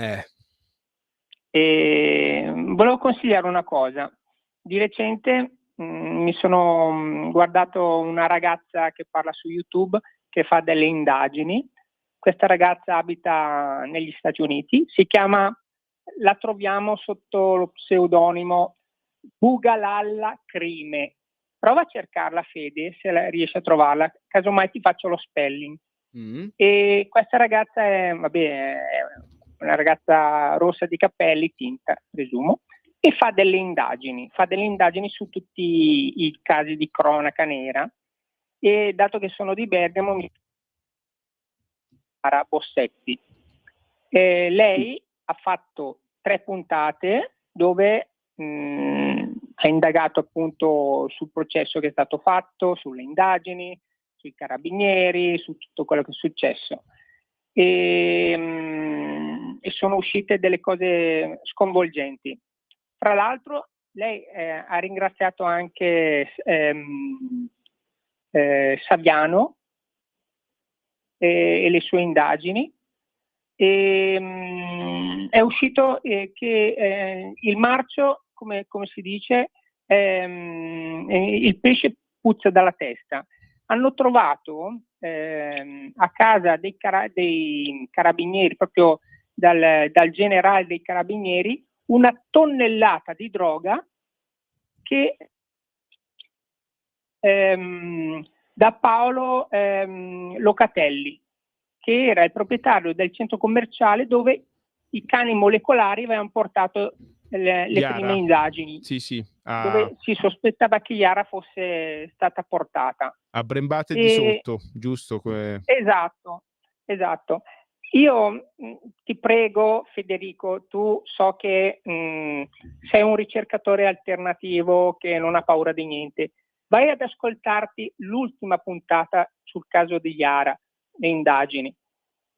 E volevo consigliare una cosa. Di recente mi sono guardato una ragazza che parla su YouTube, che fa delle indagini. Questa ragazza abita negli Stati Uniti, la troviamo sotto lo pseudonimo Bugalalla Crime. Prova a cercarla, Fede, se riesci a trovarla, casomai ti faccio lo spelling. E questa ragazza è una ragazza rossa di capelli, tinta, presumo, e fa delle indagini su tutti i casi di cronaca nera. E dato che sono di Bergamo, mi chiama Bossetti. Lei ha fatto 3 puntate dove ha indagato appunto sul processo che è stato fatto, sulle indagini, sui carabinieri, su tutto quello che è successo. E sono uscite delle cose sconvolgenti. Tra l'altro lei ha ringraziato anche Saviano e le sue indagini. È uscito che il marcio, come si dice, il pesce puzza dalla testa. Hanno trovato a casa dei carabinieri, proprio dal generale dei carabinieri, una tonnellata di droga che da Paolo Locatelli, che era il proprietario del centro commerciale dove i cani molecolari avevano portato le prime indagini. Sì. Dove si sospettava che Yara fosse stata portata. A Brembate di sotto, giusto? Esatto. Io ti prego, Federico, tu so che sei un ricercatore alternativo che non ha paura di niente. Vai ad ascoltarti l'ultima puntata sul caso di Yara, le indagini.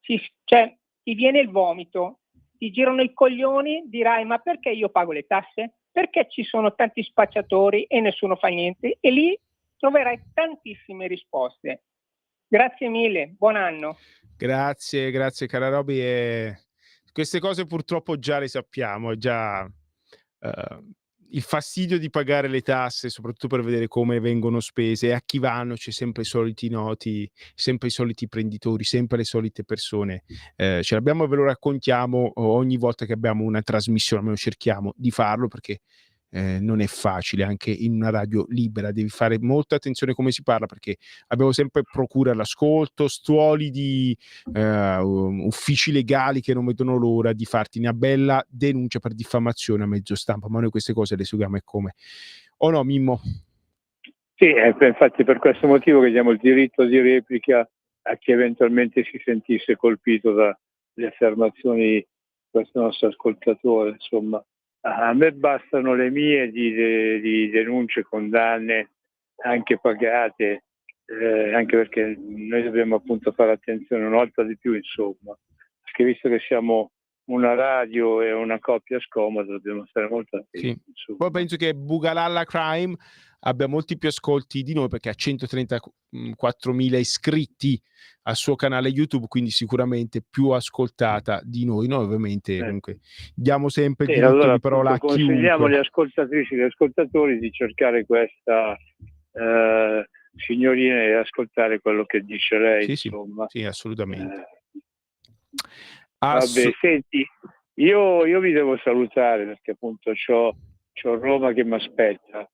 Ti viene il vomito, ti girano i coglioni, dirai: ma perché io pago le tasse? Perché ci sono tanti spacciatori e nessuno fa niente? E lì troverai tantissime risposte. Grazie mille, buon anno. Grazie cara Robby. Queste cose purtroppo già le sappiamo, già il fastidio di pagare le tasse, soprattutto per vedere come vengono spese, e a chi vanno c'è sempre i soliti noti, sempre i soliti imprenditori, sempre le solite persone. Ce l'abbiamo e ve lo raccontiamo ogni volta che abbiamo una trasmissione, almeno cerchiamo di farlo, perché non è facile anche in una radio libera, devi fare molta attenzione come si parla, perché abbiamo sempre procure all'ascolto, stuoli di uffici legali che non vedono l'ora di farti una bella denuncia per diffamazione a mezzo stampa, ma noi queste cose le seguiamo e come. O no, Mimmo? Sì, infatti per questo motivo che diamo il diritto di replica a chi eventualmente si sentisse colpito dalle affermazioni di questo nostro ascoltatore. Insomma, a me bastano le mie di denunce, condanne, anche pagate, anche perché noi dobbiamo appunto fare attenzione una volta di più, insomma, perché visto che siamo una radio e una coppia scomoda, dobbiamo stare molto attenti. Sì. Poi penso che Bugalalla Crime abbia molti più ascolti di noi, perché ha 134.000 iscritti al suo canale YouTube, quindi sicuramente più ascoltata di noi. Noi ovviamente comunque diamo sempre il diritto allora, di parola a consigliamo chiunque. alle ascoltatrici e agli ascoltatori di cercare questa signorina e ascoltare quello che dice lei. Sì, insomma. sì, assolutamente. Vabbè, senti, io vi devo salutare perché appunto c'ho Roma che mi aspetta.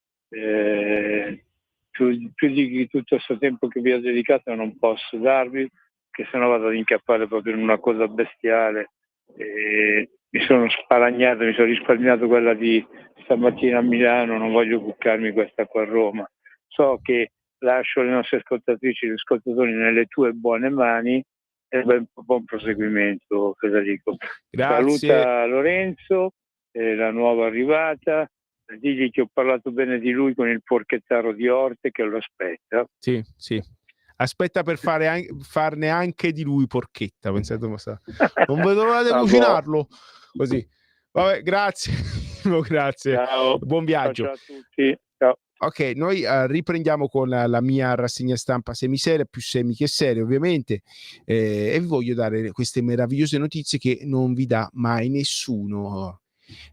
Più di tutto questo tempo che vi ho dedicato non posso darvi, che sennò vado ad incappare proprio in una cosa bestiale. Mi sono sparagnato, mi sono risparmiato quella di stamattina a Milano, non voglio bucarmi questa qua a Roma. So che lascio le nostre ascoltatrici e gli ascoltatori nelle tue buone mani e buon proseguimento, Federico. Grazie. Saluta Lorenzo, la nuova arrivata, digli che ho parlato bene di lui con il porchettaro di Orte che lo aspetta. Sì, sì. Aspetta per farne anche di lui porchetta. Pensate, non vedo l'ora di cucinarlo. Così. Vabbè, grazie. Grazie. Ciao. Buon viaggio. Ciao a tutti. Ciao. Ok, noi riprendiamo con la mia rassegna stampa semiseria, più semi che serie ovviamente, e vi voglio dare queste meravigliose notizie che non vi dà mai nessuno.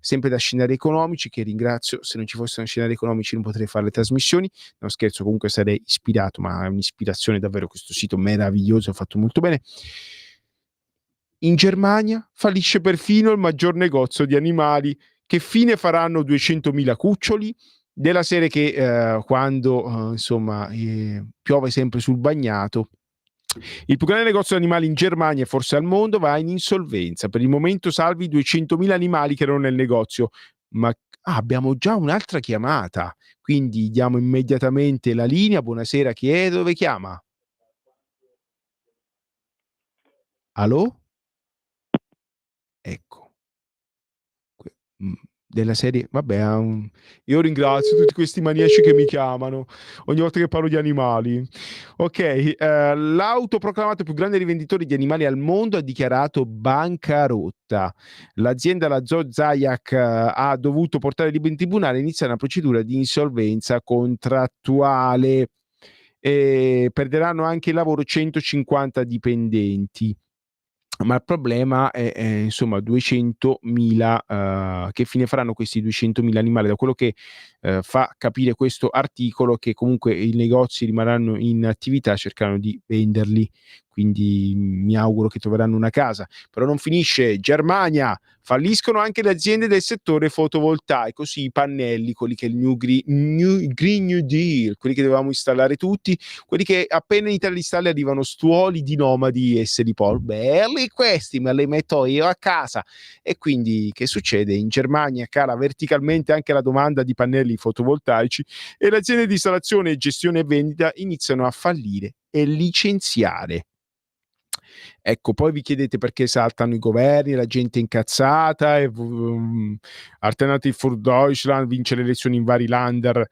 Sempre da scenari economici, che ringrazio. Se non ci fossero scenari economici non potrei fare le trasmissioni. No, scherzo, comunque sarei ispirato, ma è un'ispirazione davvero questo sito meraviglioso, fatto molto bene. In Germania fallisce perfino il maggior negozio di animali. Che fine faranno 200.000 cuccioli? Della serie che quando insomma piove sempre sul bagnato. Il più grande negozio di animali in Germania e forse al mondo va in insolvenza. Per il momento salvi 200.000 animali che erano nel negozio. Ma abbiamo già un'altra chiamata, quindi diamo immediatamente la linea. Buonasera, chi è? Dove chiama? Allo? Ecco. Della serie, vabbè, io ringrazio tutti questi maniaci che mi chiamano ogni volta che parlo di animali. Ok, l'autoproclamato più grande rivenditore di animali al mondo ha dichiarato bancarotta. L'azienda, la Zoo Zayak, ha dovuto portare libro in tribunale e iniziare una procedura di insolvenza contrattuale. E perderanno anche il lavoro 150 dipendenti. Ma il problema è insomma 200.000, che fine faranno questi 200.000 animali? Da quello che fa capire questo articolo, che comunque i negozi rimarranno in attività, cercano di venderli, quindi mi auguro che troveranno una casa. Però non finisce. Germania, falliscono anche le aziende del settore fotovoltaico, sì, i pannelli, quelli che il Green New Deal, quelli che dovevamo installare tutti, quelli che appena in Italia li installi arrivano stuoli di nomadi e se li belli questi, me li metto io a casa. E quindi che succede? In Germania cala verticalmente anche la domanda di pannelli fotovoltaici e le aziende di installazione, gestione e vendita iniziano a fallire e licenziare. Ecco, poi vi chiedete perché saltano i governi, la gente incazzata, e Alternative für Deutschland vince le elezioni in vari Länder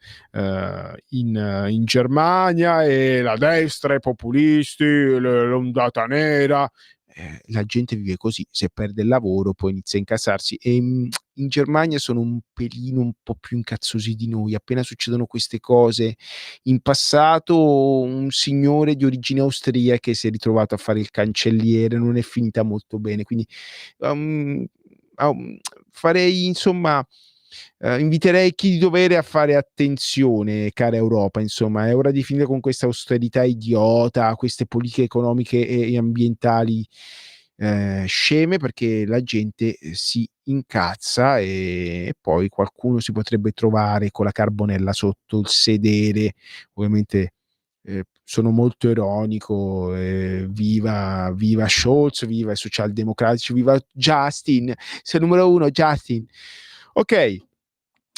in Germania, e la destra, i populisti, l'ondata nera. La gente vive così, se perde il lavoro poi inizia a incazzarsi, e in Germania sono un pelino un po' più incazzosi di noi. Appena succedono queste cose, in passato un signore di origine austriaca che si è ritrovato a fare il cancelliere, non è finita molto bene, quindi farei insomma inviterei chi di dovere a fare attenzione, cara Europa, insomma, è ora di finire con questa austerità idiota, queste politiche economiche e ambientali sceme, perché la gente si incazza e poi qualcuno si potrebbe trovare con la carbonella sotto il sedere. Ovviamente sono molto ironico, viva Scholz, viva i socialdemocratici, viva Justin, sei il numero uno Justin. Ok,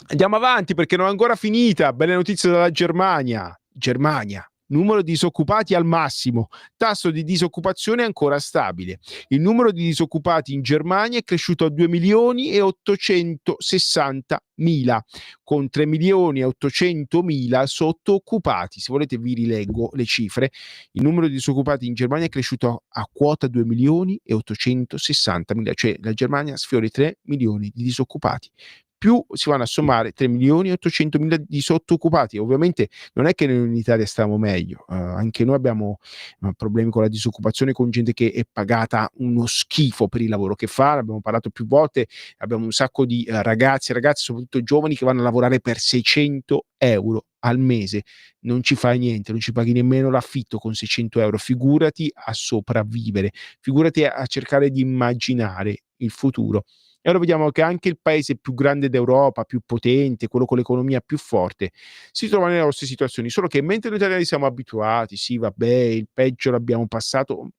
andiamo avanti perché non è ancora finita. Belle notizie dalla Germania. Germania, numero di disoccupati al massimo, tasso di disoccupazione ancora stabile. Il numero di disoccupati in Germania è cresciuto a 2.860.000, con 3.800.000 sottooccupati. Se volete vi rileggo le cifre. Il numero di disoccupati in Germania è cresciuto a quota 2.860.000, cioè la Germania sfiora i 3 milioni di disoccupati. Più si vanno a sommare 3.800.000 di sottooccupati. Ovviamente non è che noi in Italia stiamo meglio, anche noi abbiamo problemi con la disoccupazione, con gente che è pagata uno schifo per il lavoro che fa. Abbiamo parlato più volte, abbiamo un sacco di ragazzi e ragazze, soprattutto giovani, che vanno a lavorare per 600 euro al mese. Non ci fai niente, non ci paghi nemmeno l'affitto con 600 euro, figurati a sopravvivere, figurati a cercare di immaginare il futuro. E ora vediamo che anche il paese più grande d'Europa, più potente, quello con l'economia più forte, si trova nelle nostre situazioni, solo che mentre noi italiani siamo abituati, sì vabbè, il peggio l'abbiamo passato,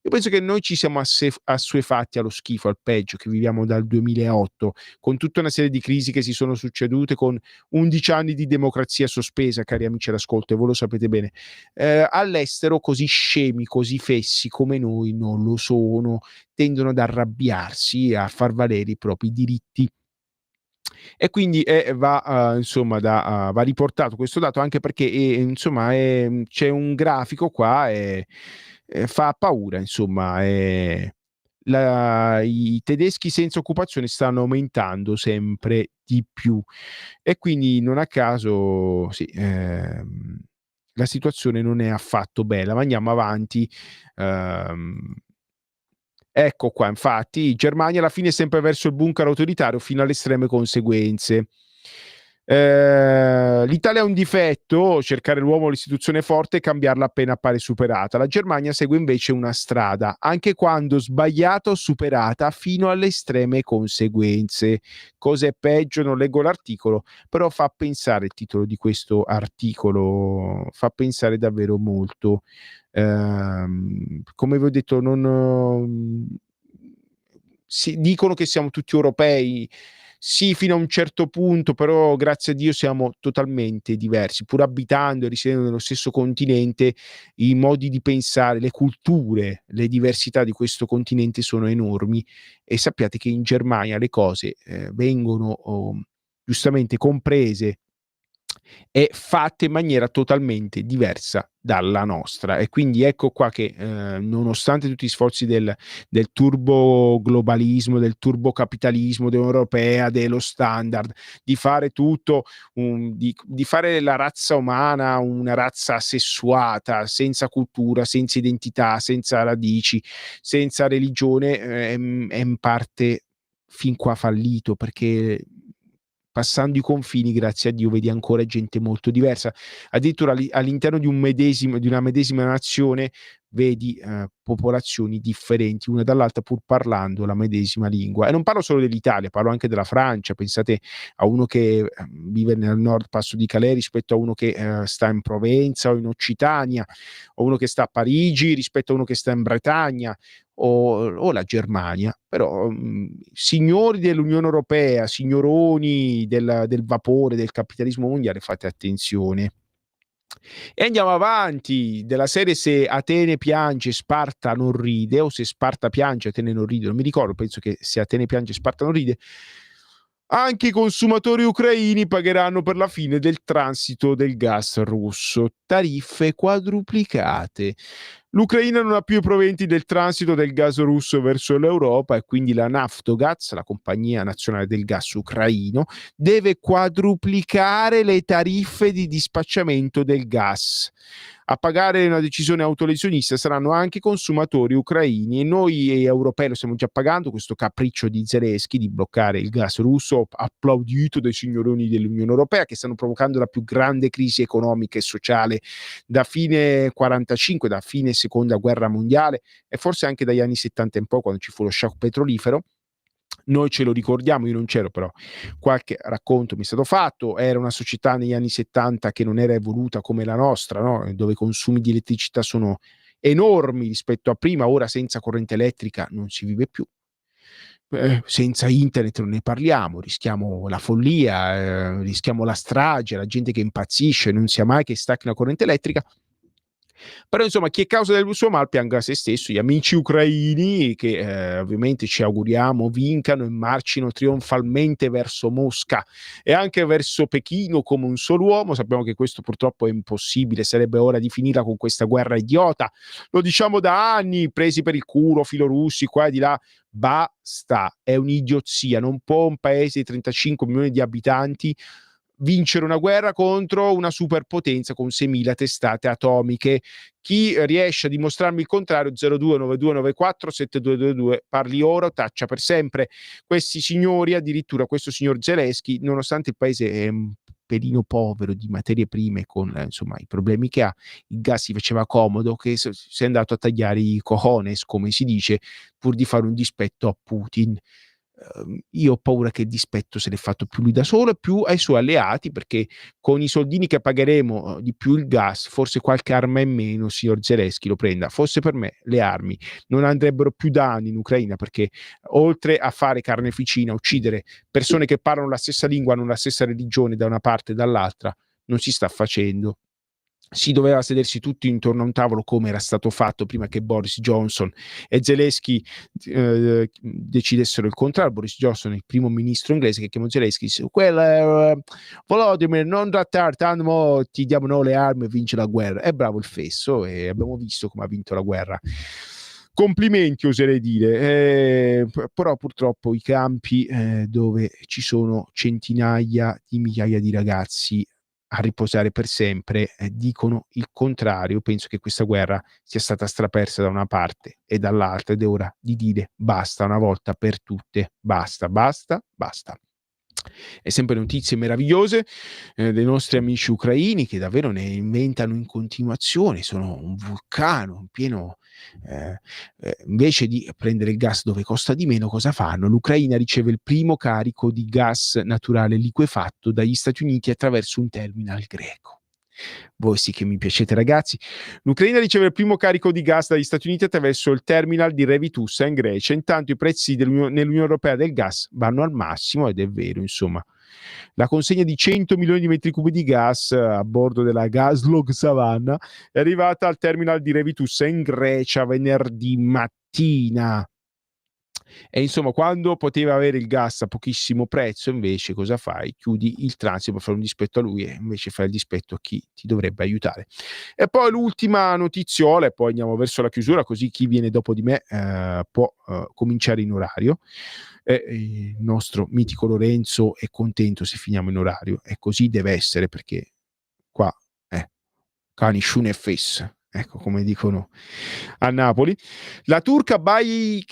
io penso che noi ci siamo assuefatti allo schifo, al peggio, che viviamo dal 2008, con tutta una serie di crisi che si sono succedute, con 11 anni di democrazia sospesa, cari amici all'ascolto, e voi lo sapete bene. All'estero così scemi, così fessi come noi non lo sono, tendono ad arrabbiarsi, a far valere i propri diritti. E quindi va riportato questo dato, anche perché insomma c'è un grafico qua e fa paura, insomma. I tedeschi senza occupazione stanno aumentando sempre di più e quindi non a caso sì, la situazione non è affatto bella. Ma andiamo avanti. Ecco qua, infatti, Germania alla fine è sempre verso il bunker autoritario fino alle estreme conseguenze. L'Italia ha un difetto: cercare l'uomo, l'istituzione forte e cambiarla appena appare superata. La Germania segue invece una strada, anche quando sbagliata o superata, fino alle estreme conseguenze. Cosa è peggio? Non leggo l'articolo, però fa pensare, il titolo di questo articolo fa pensare davvero molto. Come vi ho detto, si dicono che siamo tutti europei, sì, fino a un certo punto, però grazie a Dio siamo totalmente diversi, pur abitando e risiedendo nello stesso continente. I modi di pensare, le culture, le diversità di questo continente sono enormi, e sappiate che in Germania le cose vengono giustamente comprese e fatte in maniera totalmente diversa dalla nostra. E quindi ecco qua che nonostante tutti gli sforzi del turbo globalismo, del turbo capitalismo, dell'europea, dello standard, di fare tutto, di fare la razza umana una razza sessuata, senza cultura, senza identità, senza radici, senza religione, è in parte fin qua fallito, perché passando i confini, grazie a Dio, vedi ancora gente molto diversa. Addirittura all'interno di una medesima nazione vedi popolazioni differenti una dall'altra, pur parlando la medesima lingua. E non parlo solo dell'Italia, parlo anche della Francia. Pensate a uno che vive nel nord Passo di Calais rispetto a uno che sta in Provenza o in Occitania, o uno che sta a Parigi rispetto a uno che sta in Bretagna, o la Germania. Però signori dell'Unione Europea, signoroni del vapore, del capitalismo mondiale, fate attenzione. E andiamo avanti, della serie: se Atene piange Sparta non ride, o se Sparta piange Atene non ride, non mi ricordo, penso che se Atene piange Sparta non ride. Anche i consumatori ucraini pagheranno per la fine del transito del gas russo, tariffe quadruplicate. L'Ucraina non ha più i proventi del transito del gas russo verso l'Europa e quindi la Naftogaz, la compagnia nazionale del gas ucraino, deve quadruplicare le tariffe di dispacciamento del gas. A pagare una decisione autolesionista saranno anche i consumatori ucraini e noi europei lo stiamo già pagando questo capriccio di Zelensky di bloccare il gas russo, applaudito dai signoroni dell'Unione Europea, che stanno provocando la più grande crisi economica e sociale da fine 45, da fine seconda guerra mondiale e forse anche dagli anni 70 in poi, quando ci fu lo shock petrolifero. Noi ce lo ricordiamo, io non c'ero, però qualche racconto mi è stato fatto. Era una società negli anni 70 che non era evoluta come la nostra, no? Dove i consumi di elettricità sono enormi rispetto a prima. Ora senza corrente elettrica non si vive più. Senza internet non ne parliamo, rischiamo la follia, rischiamo la strage, la gente che impazzisce, non sia mai che stacchi la corrente elettrica. Però insomma, chi è causa del suo mal pianga se stesso, gli amici ucraini che ovviamente ci auguriamo vincano e marcino trionfalmente verso Mosca e anche verso Pechino come un solo uomo. Sappiamo che questo purtroppo è impossibile, sarebbe ora di finirla con questa guerra idiota. Lo diciamo da anni, presi per il culo, filorussi qua e di là. Basta, è un'idiozia, non può un paese di 35 milioni di abitanti vincere una guerra contro una superpotenza con 6.000 testate atomiche. Chi riesce a dimostrarmi il contrario, 0292947222, parli ora o taccia per sempre. Questi signori, addirittura questo signor Zelensky, nonostante il paese è un pelino povero di materie prime, con insomma i problemi che ha, il gas si faceva comodo, che si è andato a tagliare i cojones, come si dice, pur di fare un dispetto a Putin. Io ho paura che il dispetto se l'è fatto più lui da solo e più ai suoi alleati, perché con i soldini che pagheremo di più il gas, forse qualche arma in meno, signor Zelensky, lo prenda. Fosse per me, le armi non andrebbero più da anni in Ucraina, perché oltre a fare carneficina, uccidere persone che parlano la stessa lingua, hanno la stessa religione da una parte e dall'altra, non si sta facendo. Si doveva sedersi tutti intorno a un tavolo come era stato fatto prima che Boris Johnson e Zelensky decidessero il contrario. Boris Johnson, il primo ministro inglese, che chiamò Zelensky, disse: Volodymyr, non trattare tanto, ti diamo noi le armi e vince la guerra. È bravo il fesso e abbiamo visto come ha vinto la guerra. Complimenti, oserei dire, però purtroppo i campi dove ci sono centinaia di migliaia di ragazzi a riposare per sempre dicono il contrario. Penso che questa guerra sia stata strapersa da una parte e dall'altra ed è ora di dire basta una volta per tutte, basta, basta, basta. E sempre notizie meravigliose dei nostri amici ucraini, che davvero ne inventano in continuazione, sono un vulcano in pieno. Invece di prendere il gas dove costa di meno, cosa fanno? L'Ucraina riceve il primo carico di gas naturale liquefatto dagli Stati Uniti attraverso un terminal greco. Voi sì che mi piacete, ragazzi. L'Ucraina riceve il primo carico di gas dagli Stati Uniti attraverso il terminal di Revitussa in Grecia. Intanto i prezzi nell'Unione Europea del gas vanno al massimo, ed è vero, insomma. La consegna di 100 milioni di metri cubi di gas a bordo della Gaslog Savannah è arrivata al terminal di Revitussa in Grecia venerdì mattina. E insomma, quando poteva avere il gas a pochissimo prezzo, invece cosa fai? Chiudi il transito per fare un dispetto a lui e invece fai il dispetto a chi ti dovrebbe aiutare. E poi l'ultima notiziola, e poi andiamo verso la chiusura, così chi viene dopo di me può cominciare in orario. Il nostro mitico Lorenzo è contento se finiamo in orario, e così deve essere, perché qua cani shune fess. Ecco, come dicono a Napoli. La turca Baykar,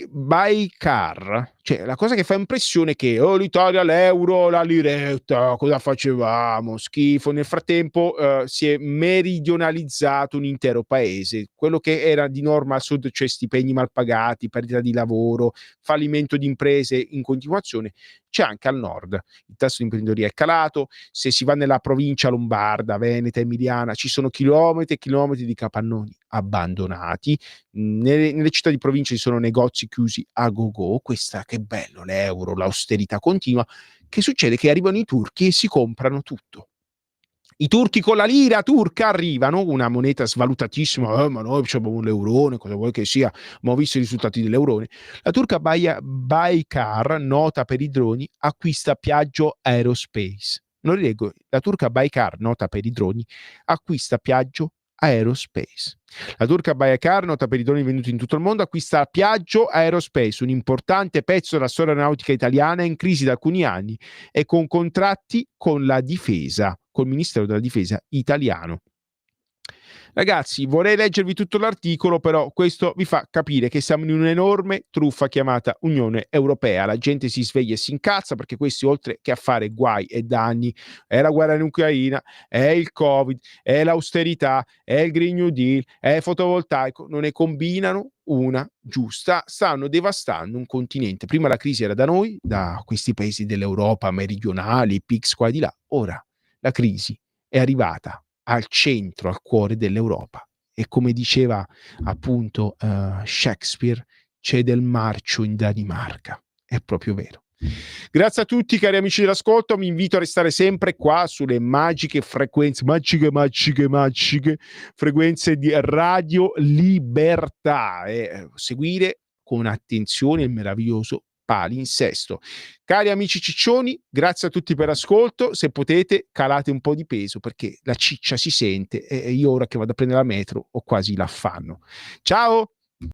cioè la cosa che fa impressione è che l'Italia, l'euro, la liretta, cosa facevamo? Schifo. Nel frattempo si è meridionalizzato un intero paese. Quello che era di norma al sud, cioè stipendi mal pagati, perdita di lavoro, fallimento di imprese in continuazione, c'è anche al nord. Il tasso di imprenditoria è calato. Se si va nella provincia lombarda, veneta, emiliana, ci sono chilometri e chilometri di capannoni abbandonati. Nelle città di provincia ci sono negozi chiusi a go-go. Questa, che bello, l'euro, l'austerità continua. Che succede? Che arrivano i turchi e si comprano tutto. I turchi con la lira turca arrivano, una moneta svalutatissima, ma noi abbiamo l'eurone, cosa vuoi che sia, ma ho visto i risultati dell'eurone. La turca Baykar, nota per i droni, acquista Piaggio Aerospace. Non rileggo, la turca Baykar, nota per i droni, acquista Piaggio Aerospace. La turca Baykar, nota per i droni venduti in tutto il mondo, acquista Piaggio Aerospace, un importante pezzo della storia aeronautica italiana in crisi da alcuni anni e con contratti con la difesa, col Ministero della Difesa italiano. Ragazzi, vorrei leggervi tutto l'articolo, però questo vi fa capire che siamo in un'enorme truffa chiamata Unione Europea. La gente si sveglia e si incazza perché questi, oltre che a fare guai e danni, è la guerra in Ucraina, è il Covid, è l'austerità, è il Green New Deal, è il fotovoltaico, non ne combinano una giusta, stanno devastando un continente. Prima la crisi era da noi, da questi paesi dell'Europa meridionali, PIGS qua e di là, ora la crisi è arrivata al centro, al cuore dell'Europa. E come diceva appunto Shakespeare, c'è del marcio in Danimarca. È proprio vero. Grazie a tutti cari amici dell'ascolto, mi invito a restare sempre qua sulle magiche frequenze, magiche frequenze di Radio Libertà e seguire con attenzione il meraviglioso palinsesto. Cari amici ciccioni, grazie a tutti per l'ascolto. Se potete calate un po' di peso perché la ciccia si sente e io ora che vado a prendere la metro ho quasi l'affanno. Ciao!